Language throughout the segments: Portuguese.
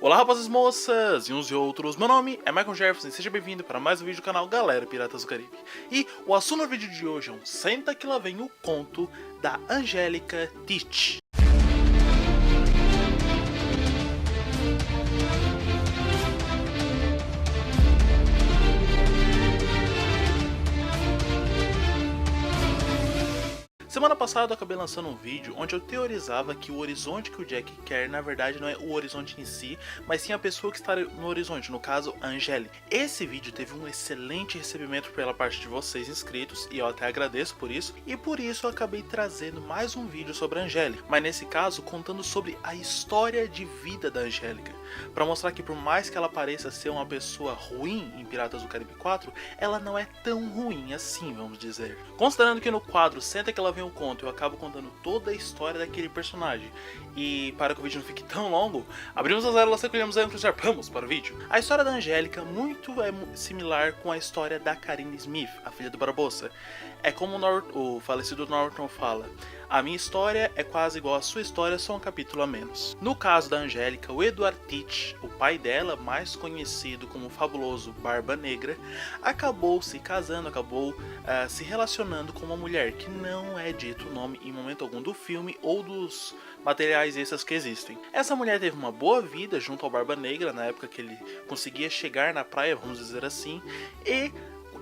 Olá rapazes, moças e uns e outros, meu nome é Michael Jefferson e seja bem-vindo para mais um vídeo do canal Galera Piratas do Caribe. E o assunto do vídeo de hoje é um Senta que lá vem o conto da Angélica Teach. Semana passada eu acabei lançando um vídeo onde eu teorizava que o horizonte que o Jack quer na verdade não é o horizonte em si, mas sim a pessoa que está no horizonte, no caso a Angélica. Esse vídeo teve um excelente recebimento pela parte de vocês inscritos e eu até agradeço por isso, e por isso eu acabei trazendo mais um vídeo sobre a Angélica, mas nesse caso contando sobre a história de vida da Angélica, para mostrar que por mais que ela pareça ser uma pessoa ruim em Piratas do Caribe 4, ela não é tão ruim assim, vamos dizer. Considerando que no quadro Senta que ela vem o conto eu acabo contando toda a história daquele personagem, e para que o vídeo não fique tão longo, abrimos as elas, recolhemos a e vamos para o vídeo. A história da Angélica muito é similar com a história da Karine Smith, a filha do Barbosa. É como o falecido Norton fala: a minha história é quase igual à sua história, só um capítulo a menos. No caso da Angélica, o Edward Teach, o pai dela, mais conhecido como o fabuloso Barba Negra, acabou se casando, se relacionando com uma mulher que não é dito o nome em momento algum do filme ou dos materiais extras que existem. Essa mulher teve uma boa vida junto ao Barba Negra, na época que ele conseguia chegar na praia, vamos dizer assim, e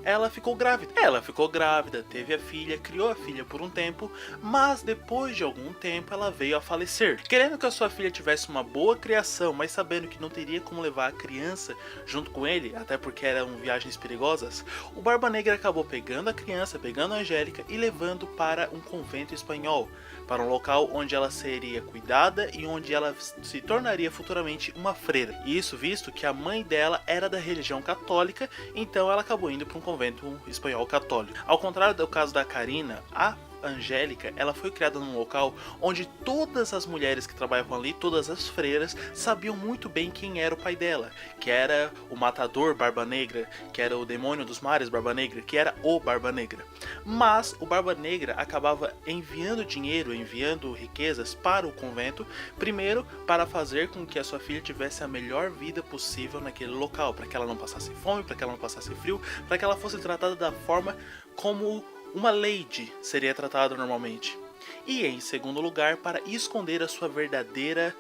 ela ficou grávida, teve a filha, criou a filha por um tempo, mas depois de algum tempo ela veio a falecer. Querendo que a sua filha tivesse uma boa criação, mas sabendo que não teria como levar a criança junto com ele, até porque eram viagens perigosas, o Barba Negra acabou pegando a criança, pegando a Angélica e levando para um convento espanhol, para um local onde ela seria cuidada e onde ela se tornaria futuramente uma freira. E isso visto que a mãe dela era da religião católica, então ela acabou indo para um convento espanhol católico. Ao contrário do caso da Karina, a Angélica, ela foi criada num local onde todas as mulheres que trabalhavam ali, todas as freiras, sabiam muito bem quem era o pai dela, que era o matador Barba Negra, que era o demônio dos mares Barba Negra, que era o Barba Negra. Mas o Barba Negra acabava enviando dinheiro, enviando riquezas para o convento, primeiro para fazer com que a sua filha tivesse a melhor vida possível naquele local, para que ela não passasse fome, para que ela não passasse frio, para que ela fosse tratada da forma como uma lady seria tratada normalmente. E em segundo lugar, para esconder a sua verdadeira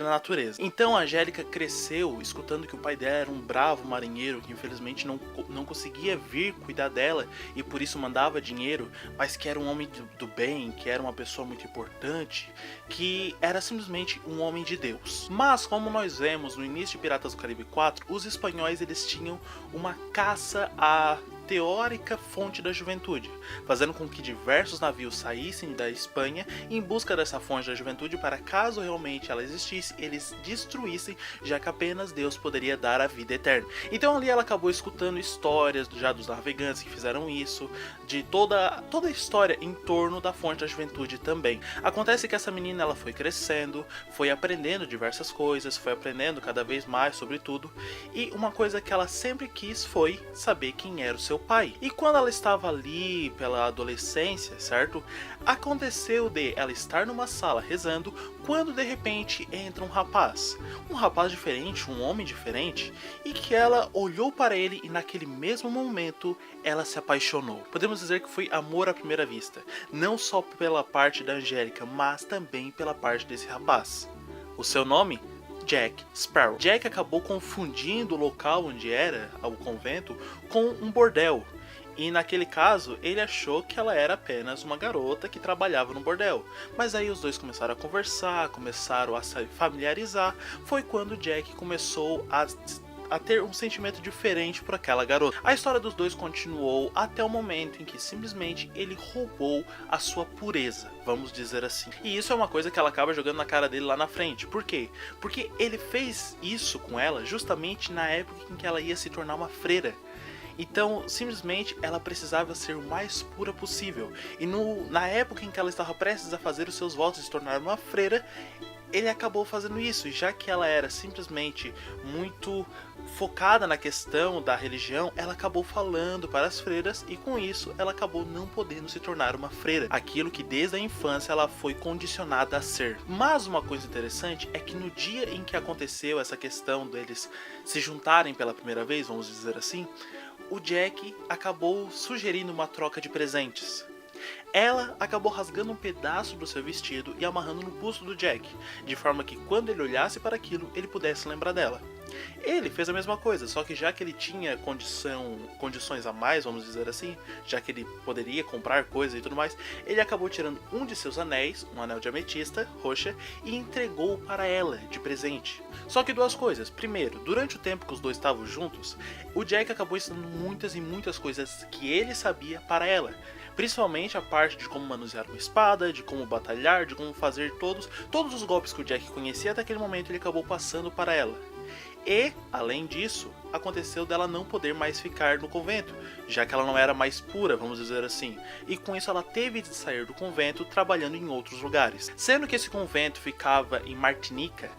natureza. Então a Angélica cresceu escutando que o pai dela era um bravo marinheiro que infelizmente não conseguia vir cuidar dela e por isso mandava dinheiro, mas que era um homem do bem, que era uma pessoa muito importante, que era simplesmente um homem de Deus. Mas como nós vemos no início de Piratas do Caribe 4, os espanhóis eles tinham uma caça à teórica fonte da juventude, fazendo com que diversos navios saíssem da Espanha em busca dessa fonte da juventude para, caso realmente ela existisse, eles destruíssem, já que apenas Deus poderia dar a vida eterna. Então ali ela acabou escutando histórias já dos navegantes que fizeram isso, de toda a história em torno da fonte da juventude também. Acontece que essa menina ela foi crescendo, foi aprendendo diversas coisas, foi aprendendo cada vez mais sobre tudo, e uma coisa que ela sempre quis foi saber quem era o seu pai. E quando ela estava ali pela adolescência, certo? Aconteceu de ela estar numa sala rezando, quando de repente entra um rapaz diferente, um homem diferente, e que ela olhou para ele e naquele mesmo momento ela se apaixonou. Podemos dizer que foi amor à primeira vista, não só pela parte da Angélica, mas também pela parte desse rapaz. O seu nome? Jack Sparrow. Jack acabou confundindo o local onde era o convento com um bordel. E naquele caso, ele achou que ela era apenas uma garota que trabalhava no bordel. Mas aí os dois começaram a conversar, começaram a se familiarizar. Foi quando Jack começou a ter um sentimento diferente por aquela garota. A história dos dois continuou até o momento em que simplesmente ele roubou a sua pureza, vamos dizer assim. E isso é uma coisa que ela acaba jogando na cara dele lá na frente. Por quê? Porque ele fez isso com ela justamente na época em que ela ia se tornar uma freira. Então, simplesmente, ela precisava ser o mais pura possível. E na época em que ela estava prestes a fazer os seus votos e se tornar uma freira, ele acabou fazendo isso. E já que ela era simplesmente muito focada na questão da religião, ela acabou falando para as freiras e com isso ela acabou não podendo se tornar uma freira, aquilo que desde a infância ela foi condicionada a ser. Mas uma coisa interessante é que no dia em que aconteceu essa questão deles se juntarem pela primeira vez, vamos dizer assim, o Jack acabou sugerindo uma troca de presentes. Ela acabou rasgando um pedaço do seu vestido e amarrando no busto do Jack, de forma que quando ele olhasse para aquilo, ele pudesse lembrar dela. Ele fez a mesma coisa, só que já que ele tinha condições a mais, vamos dizer assim, já que ele poderia comprar coisas e tudo mais, ele acabou tirando um de seus anéis, um anel de ametista roxa, e entregou para ela de presente. Só que duas coisas. Primeiro, durante o tempo que os dois estavam juntos, o Jack acabou ensinando muitas e muitas coisas que ele sabia para ela. Principalmente a parte de como manusear uma espada, de como batalhar, de como fazer todos os golpes que o Jack conhecia até aquele momento ele acabou passando para ela. E, além disso, aconteceu dela não poder mais ficar no convento, já que ela não era mais pura, vamos dizer assim. E com isso ela teve de sair do convento trabalhando em outros lugares. Sendo que esse convento ficava em Martinica,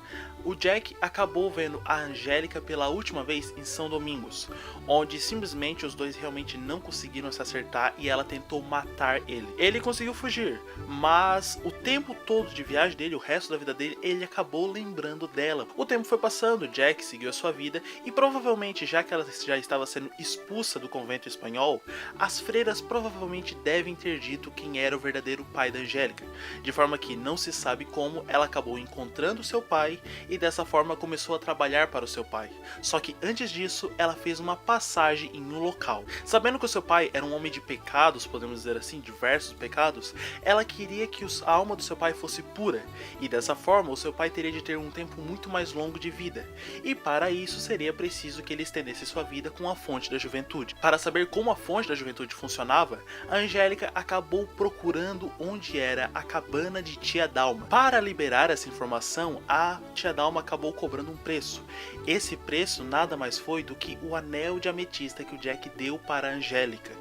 o Jack acabou vendo a Angélica pela última vez em São Domingos, onde simplesmente os dois realmente não conseguiram se acertar e ela tentou matar ele. Ele conseguiu fugir, mas o tempo todo de viagem dele, o resto da vida dele, ele acabou lembrando dela. O tempo foi passando, Jack seguiu a sua vida e provavelmente, já que ela já estava sendo expulsa do convento espanhol, as freiras provavelmente devem ter dito quem era o verdadeiro pai da Angélica, de forma que não se sabe como ela acabou encontrando seu pai e dessa forma começou a trabalhar para o seu pai. Só que antes disso, ela fez uma passagem em um local. Sabendo que o seu pai era um homem de pecados, podemos dizer assim, diversos pecados, ela queria que a alma do seu pai fosse pura, e dessa forma o seu pai teria de ter um tempo muito mais longo de vida, e para isso seria preciso que ele estendesse sua vida com a fonte da juventude. Para saber como a fonte da juventude funcionava, a Angélica acabou procurando onde era a cabana de Tia Dalma. Para liberar essa informação, a Tia Dalma acabou cobrando um preço. Esse preço nada mais foi do que o anel de ametista que o Jack deu para a Angélica,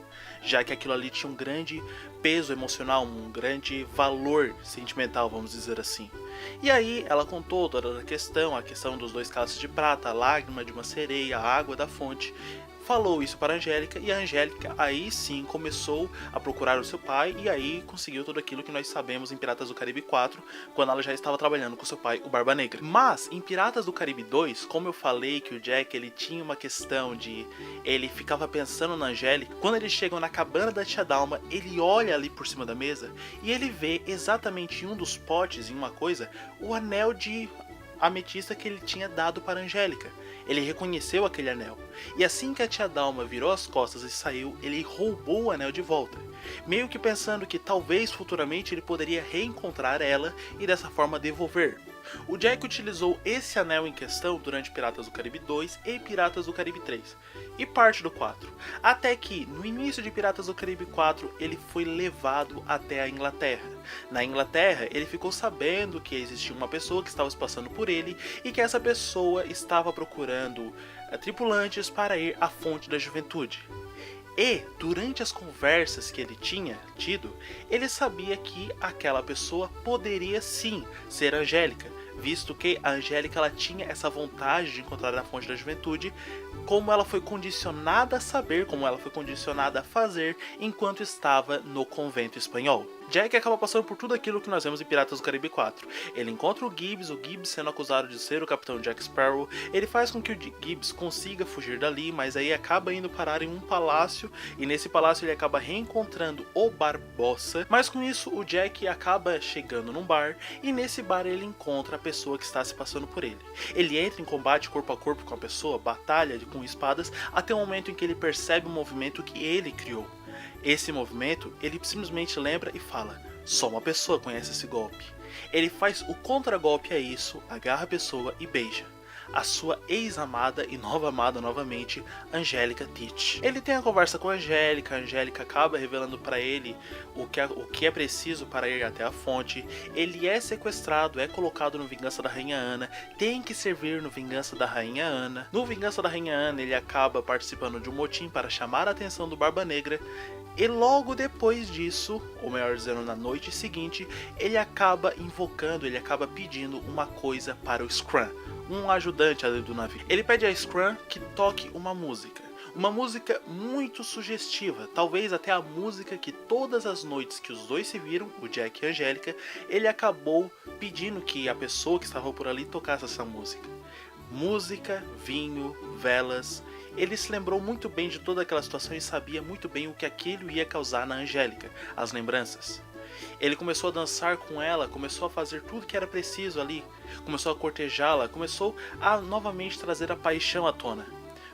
já que aquilo ali tinha um grande peso emocional, um grande valor sentimental, vamos dizer assim. E aí ela contou toda a questão dos dois cálices de prata, a lágrima de uma sereia, a água da fonte. Falou isso para a Angélica e a Angélica aí sim começou a procurar o seu pai e aí conseguiu tudo aquilo que nós sabemos em Piratas do Caribe 4, quando ela já estava trabalhando com seu pai, o Barba Negra. Mas em Piratas do Caribe 2, como eu falei que o Jack ele tinha uma questão de ele ficava pensando na Angélica, quando eles chegam na cabana da Tia Dalma, ele olha ali por cima da mesa e ele vê exatamente em um dos potes, em uma coisa, o anel de ametista que ele tinha dado para a Angélica. Ele reconheceu aquele anel, e assim que a Tia Dalma virou as costas e saiu, ele roubou o anel de volta, meio que pensando que talvez futuramente ele poderia reencontrar ela e dessa forma devolver. O Jack utilizou esse anel em questão durante Piratas do Caribe 2 e Piratas do Caribe 3, e parte do 4, até que no início de Piratas do Caribe 4 ele foi levado até a Inglaterra. Na Inglaterra ele ficou sabendo que existia uma pessoa que estava se passando por ele e que essa pessoa estava procurando tripulantes para ir à Fonte da Juventude. E, durante as conversas que ele tinha tido, ele sabia que aquela pessoa poderia sim ser Angélica, visto que a Angélica ela tinha essa vontade de encontrar a Fonte da Juventude, como ela foi condicionada a saber, como ela foi condicionada a fazer enquanto estava no convento espanhol. Jack acaba passando por tudo aquilo que nós vemos em Piratas do Caribe 4. Ele encontra o Gibbs sendo acusado de ser o Capitão Jack Sparrow, ele faz com que o Gibbs consiga fugir dali, mas aí acaba indo parar em um palácio, e nesse palácio ele acaba reencontrando o Barbossa, mas com isso o Jack acaba chegando num bar, e nesse bar ele encontra a pessoa que está se passando por ele. Ele entra em combate corpo a corpo com a pessoa, batalha com espadas, até o momento em que ele percebe um movimento que ele criou. Esse movimento, ele simplesmente lembra e fala, só uma pessoa conhece esse golpe. Ele faz o contragolpe a isso, agarra a pessoa e beija a sua ex-amada e nova amada novamente, Angélica Teach. Ele tem a conversa com a Angélica acaba revelando para ele o que é preciso para ir até a fonte. Ele é sequestrado, é colocado no Vingança da Rainha Ana, tem que servir no Vingança da Rainha Ana. No Vingança da Rainha Ana ele acaba participando de um motim para chamar a atenção do Barba Negra, e logo depois disso, ou melhor dizendo, na noite seguinte, ele acaba invocando, ele acaba pedindo uma coisa para o Scrum. um ajudante ali do navio. Ele pede a Scrum que toque uma música. Uma música muito sugestiva, talvez até a música que todas as noites que os dois se viram, o Jack e a Angélica, ele acabou pedindo que a pessoa que estava por ali tocasse essa música. Música, vinho, velas. Ele se lembrou muito bem de toda aquela situação e sabia muito bem o que aquilo ia causar na Angélica, as lembranças. Ele começou a dançar com ela, começou a fazer tudo que era preciso ali, começou a cortejá-la, começou a novamente trazer a paixão à tona.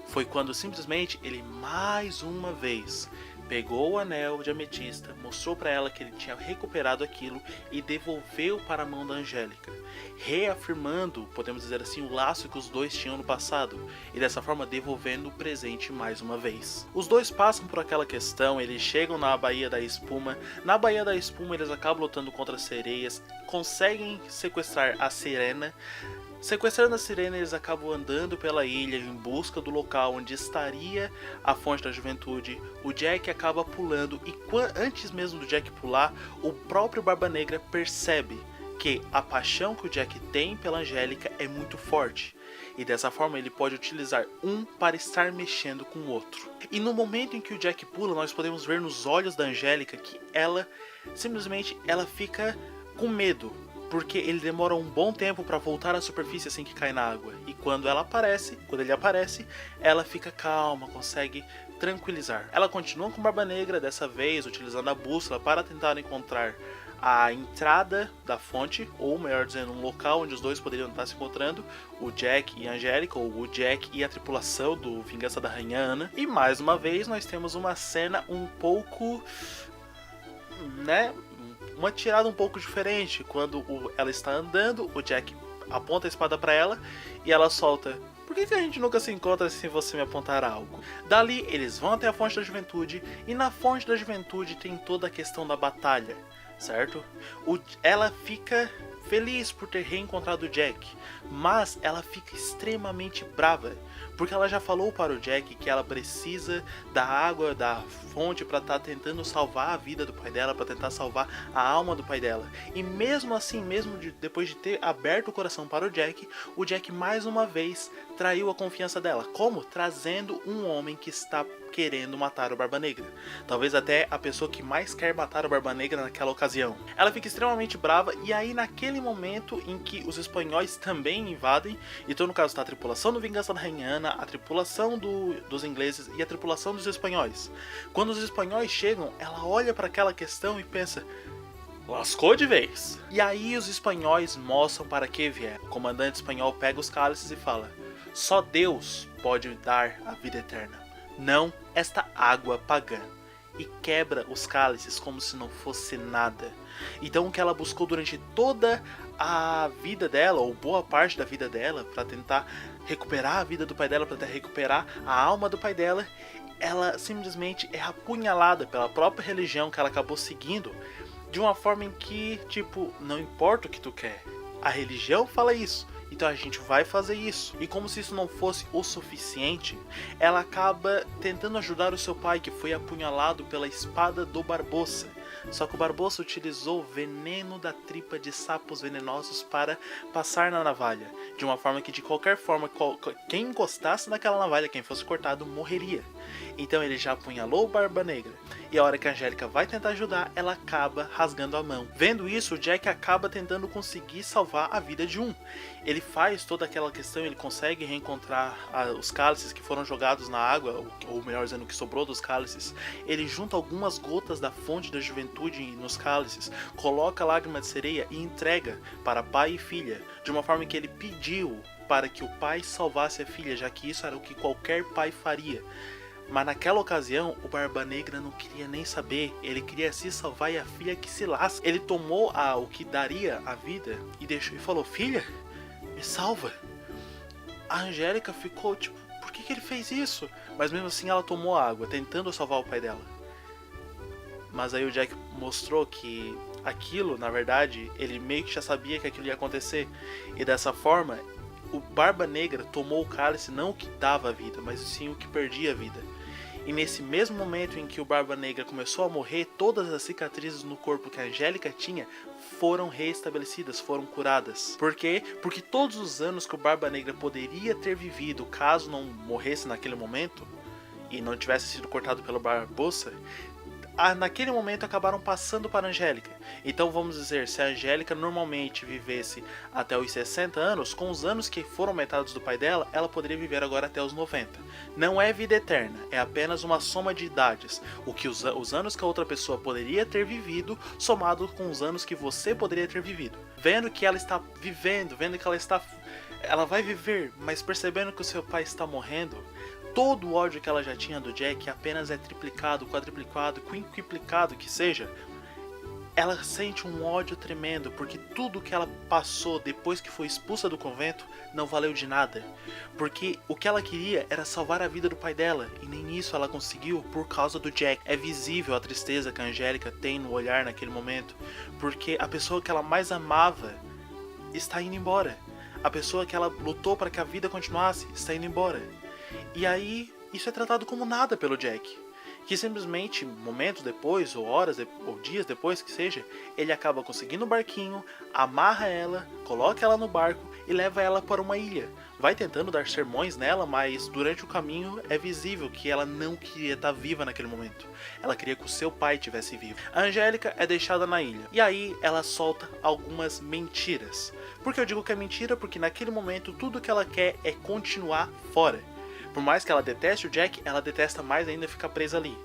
Foi quando simplesmente ele mais uma vez pegou o anel de ametista, mostrou para ela que ele tinha recuperado aquilo e devolveu para a mão da Angélica, reafirmando, podemos dizer assim, o laço que os dois tinham no passado e dessa forma devolvendo o presente mais uma vez. Os dois passam por aquela questão, eles chegam na Baía da Espuma. Na Baía da Espuma eles acabam lutando contra as sereias, conseguem sequestrar a Sirena. Sequestrando a Sirena, eles acabam andando pela ilha em busca do local onde estaria a Fonte da Juventude. O Jack acaba pulando e antes mesmo do Jack pular, o próprio Barba Negra percebe que a paixão que o Jack tem pela Angélica é muito forte. E dessa forma ele pode utilizar um para estar mexendo com o outro. E no momento em que o Jack pula, nós podemos ver nos olhos da Angélica que ela simplesmente fica com medo. Porque ele demora um bom tempo para voltar à superfície assim que cai na água. E quando ele aparece, ela fica calma, consegue tranquilizar. Ela continua com Barba Negra, dessa vez utilizando a bússola para tentar encontrar a entrada da fonte, ou melhor dizendo, um local onde os dois poderiam estar se encontrando, o Jack e a Angélica, ou o Jack e a tripulação do Vingança da Rainha Ana. E mais uma vez nós temos uma cena um pouco, uma tirada um pouco diferente. Quando ela está andando, o Jack aponta a espada para ela e ela solta: "Por que a gente nunca se encontra sem você me apontar algo?" Dali eles vão até a Fonte da Juventude e na Fonte da Juventude tem toda a questão da batalha, certo? Ela fica feliz por ter reencontrado o Jack, mas ela fica extremamente brava, porque ela já falou para o Jack que ela precisa da água da fonte para estar tentando salvar a vida do pai dela, para tentar salvar a alma do pai dela. E mesmo assim, depois de ter aberto o coração para o Jack mais uma vez traiu a confiança dela. Como? Trazendo um homem que está querendo matar o Barba Negra. Talvez até a pessoa que mais quer matar o Barba Negra naquela ocasião. Ela fica extremamente brava e aí naquele momento em que os espanhóis também invadem, então no caso está a tripulação do Vingança da Rainha Ana, a tripulação dos ingleses e a tripulação dos espanhóis. Quando os espanhóis chegam, ela olha para aquela questão e pensa: lascou de vez. E aí os espanhóis mostram para que vier. O comandante espanhol pega os cálices e fala: só Deus pode dar a vida eterna, não esta água pagã. E quebra os cálices como se não fosse nada. Então o que ela buscou durante toda a vida dela, ou boa parte da vida dela, para tentar recuperar a vida do pai dela, para tentar recuperar a alma do pai dela, ela simplesmente é apunhalada pela própria religião que ela acabou seguindo, de uma forma em que, tipo, não importa o que tu quer, a religião fala isso, então a gente vai fazer isso. E como se isso não fosse o suficiente, ela acaba tentando ajudar o seu pai, que foi apunhalado pela espada do Barbossa. Só que o Barbossa utilizou veneno da tripa de sapos venenosos para passar na navalha, de uma forma que de qualquer forma, quem encostasse naquela navalha, quem fosse cortado, morreria. Então ele já apunhalou o Barba Negra, e a hora que a Angélica vai tentar ajudar, ela acaba rasgando a mão. Vendo isso, o Jack acaba tentando conseguir salvar a vida de um. Ele faz toda aquela questão, ele consegue reencontrar os cálices que foram jogados na água, ou melhor dizendo, o que sobrou dos cálices. Ele junta algumas gotas da Fonte da Juventude nos cálices, coloca a lágrima de sereia e entrega para pai e filha, de uma forma que ele pediu para que o pai salvasse a filha, já que isso era o que qualquer pai faria. Mas naquela ocasião, o Barba Negra não queria nem saber, ele queria se salvar e a filha que se lasca. Ele tomou o que daria a vida e falou: filha, me salva. A Angélica ficou tipo: por que ele fez isso? Mas mesmo assim ela tomou a água, tentando salvar o pai dela. Mas aí o Jack mostrou que aquilo, na verdade, ele meio que já sabia que aquilo ia acontecer. E dessa forma, o Barba Negra tomou o cálice, não o que dava a vida, mas sim o que perdia a vida. E nesse mesmo momento em que o Barba Negra começou a morrer, todas as cicatrizes no corpo que a Angélica tinha foram reestabelecidas, foram curadas. Por quê? Porque todos os anos que o Barba Negra poderia ter vivido caso não morresse naquele momento e não tivesse sido cortado pelo Barbossa, naquele momento acabaram passando para a Angélica. Então vamos dizer, se a Angélica normalmente vivesse até os 60 anos, com os anos que foram aumentados do pai dela, ela poderia viver agora até os 90. Não é vida eterna, é apenas uma soma de idades. O que os anos que a outra pessoa poderia ter vivido, somado com os anos que você poderia ter vivido. Vendo que ela está vivendo, vendo que ela vai viver, mas percebendo que o seu pai está morrendo, todo o ódio que ela já tinha do Jack apenas é triplicado, quadruplicado, quinquiplicado que seja. Ela sente um ódio tremendo, porque tudo que ela passou depois que foi expulsa do convento não valeu de nada. Porque o que ela queria era salvar a vida do pai dela, e nem isso ela conseguiu por causa do Jack. É visível a tristeza que a Angélica tem no olhar naquele momento, porque a pessoa que ela mais amava está indo embora. A pessoa que ela lutou para que a vida continuasse está indo embora. E aí, isso é tratado como nada pelo Jack, que simplesmente, momentos depois, ou horas, ou dias depois que seja, ele acaba conseguindo um barquinho, amarra ela, coloca ela no barco e leva ela para uma ilha. Vai tentando dar sermões nela, mas durante o caminho é visível que ela não queria estar viva naquele momento. Ela queria que o seu pai estivesse vivo. A Angélica é deixada na ilha, e aí ela solta algumas mentiras. Por que eu digo que é mentira? Porque naquele momento tudo que ela quer é continuar fora. Por mais que ela deteste o Jack, ela detesta mais ainda ficar presa ali.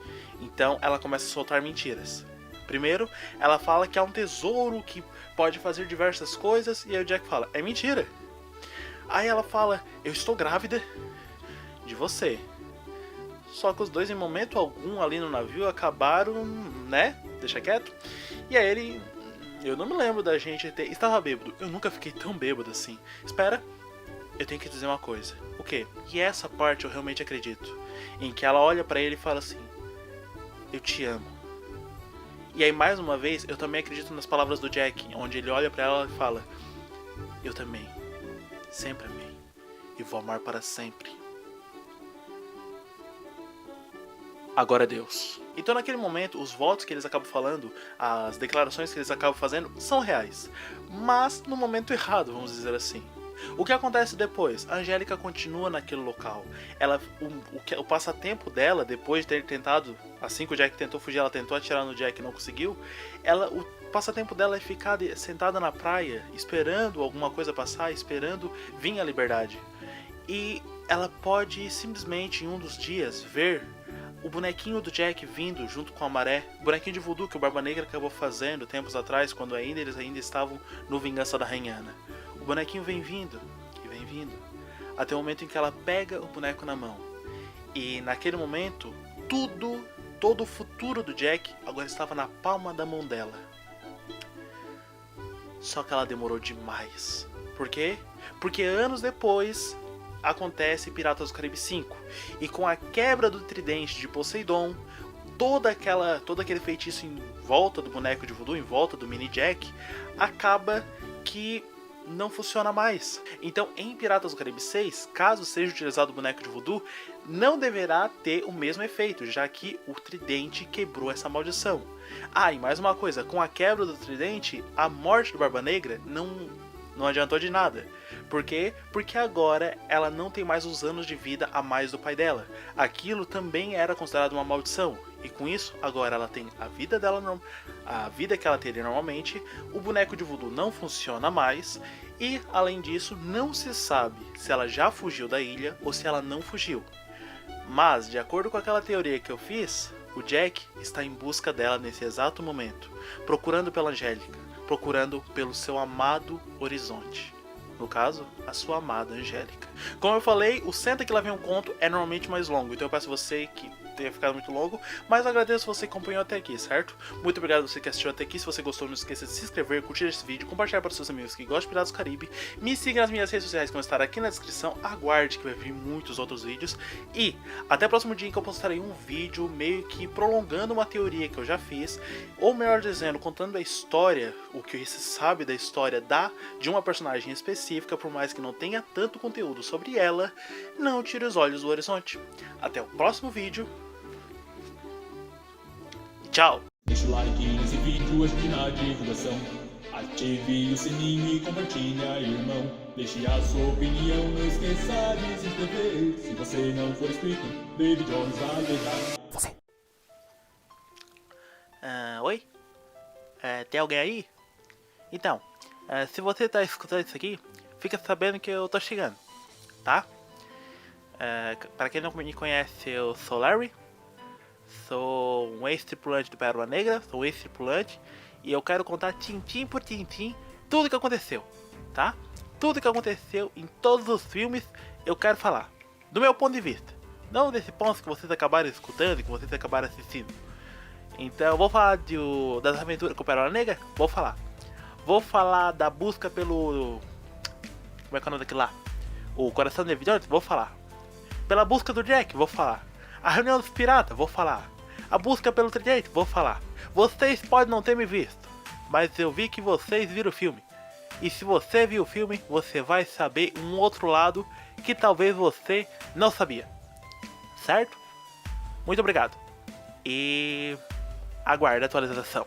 Então ela começa a soltar mentiras. Primeiro, ela fala que há um tesouro que pode fazer diversas coisas, e aí o Jack fala, é mentira. Aí ela fala, eu estou grávida de você. Só que os dois em momento algum ali no navio acabaram, né? Deixa quieto. E aí ele, eu não me lembro da gente ter... Estava bêbado, eu nunca fiquei tão bêbado assim. Espera. Eu tenho que dizer uma coisa. O quê? E essa parte eu realmente acredito. Em que ela olha pra ele e fala assim, eu te amo. E aí mais uma vez eu também acredito nas palavras do Jack, onde ele olha pra ela e fala, eu também. Sempre amei. E vou amar para sempre. Agora Deus. Então naquele momento os votos que eles acabam falando, as declarações que eles acabam fazendo são reais. Mas no momento errado, vamos dizer assim. O que acontece depois? A Angélica continua naquele local. O passatempo dela, depois de ter tentado, assim que o Jack tentou fugir, ela tentou atirar no Jack e não conseguiu. O passatempo dela é ficar sentada na praia, esperando alguma coisa passar, esperando vir a liberdade. E ela pode simplesmente em um dos dias ver o bonequinho do Jack vindo junto com a maré, o bonequinho de voodoo que o Barba Negra acabou fazendo tempos atrás, quando eles ainda estavam no Vingança da Rainha Ana. O bonequinho vem vindo, até o momento em que ela pega o boneco na mão. E naquele momento, todo o futuro do Jack agora estava na palma da mão dela. Só que ela demorou demais. Por quê? Porque anos depois acontece Piratas do Caribe 5. E com a quebra do tridente de Poseidon, todo aquele feitiço em volta do boneco de voodoo, em volta do mini Jack, acaba que não funciona mais. Então em Piratas do Caribe 6, caso seja utilizado o boneco de voodoo, não deverá ter o mesmo efeito, já que o tridente quebrou essa maldição. E mais uma coisa, com a quebra do tridente, a morte do Barba Negra não adiantou de nada. Por quê? Porque agora ela não tem mais os anos de vida a mais do pai dela. Aquilo também era considerado uma maldição. E com isso, agora ela tem a vida dela, a vida que ela teria normalmente, o boneco de voodoo não funciona mais, e além disso, não se sabe se ela já fugiu da ilha ou se ela não fugiu. Mas, de acordo com aquela teoria que eu fiz, o Jack está em busca dela nesse exato momento, procurando pela Angélica, procurando pelo seu amado horizonte. No caso, a sua amada Angélica. Como eu falei, o Senta Que Lá Vem um Conto é normalmente mais longo, então eu peço a você que tenha ficado muito longo, mas eu agradeço você que acompanhou até aqui, certo? Muito obrigado a você que assistiu até aqui. Se você gostou, não esqueça de se inscrever, curtir esse vídeo, compartilhar para os seus amigos que gostam de Piratas do Caribe. Me siga nas minhas redes sociais que vão estar aqui na descrição. Aguarde que vai vir muitos outros vídeos. E até o próximo dia em que eu postarei um vídeo meio que prolongando uma teoria que eu já fiz, ou melhor dizendo, contando a história, o que se sabe da história de uma personagem específica, por mais que não tenha tanto conteúdo sobre ela, não tire os olhos do horizonte. Até o próximo vídeo. tchau! Deixa o like nesse vídeo, ajude na divulgação. Ative o sininho e compartilha, irmão. Deixe a sua opinião, não esqueça de se inscrever. Se você não for inscrito, David Jones vai deixar você. Oi? Tem alguém aí? Então, se você tá escutando isso aqui, fica sabendo que eu tô chegando, tá? Para quem não me conhece, eu sou Larry. Sou um ex-tripulante do Pérola Negra, sou um ex-tripulante. E eu quero contar tintim por tintim tudo que aconteceu, tá? Tudo que aconteceu em todos os filmes eu quero falar, do meu ponto de vista. Não desse ponto que vocês acabaram escutando, que vocês acabaram assistindo. Então eu vou falar das aventuras com o Pérola Negra, vou falar. Vou falar da busca pelo... Como é que é o nome daquele lá? O Coração de David Jones, vou falar. Pela busca do Jack, vou falar. A reunião dos piratas, vou falar. A busca pelo Tridente, vou falar. Vocês podem não ter me visto, mas eu vi que vocês viram o filme. E se você viu o filme, você vai saber um outro lado que talvez você não sabia. Certo? Muito obrigado. E aguarde a atualização.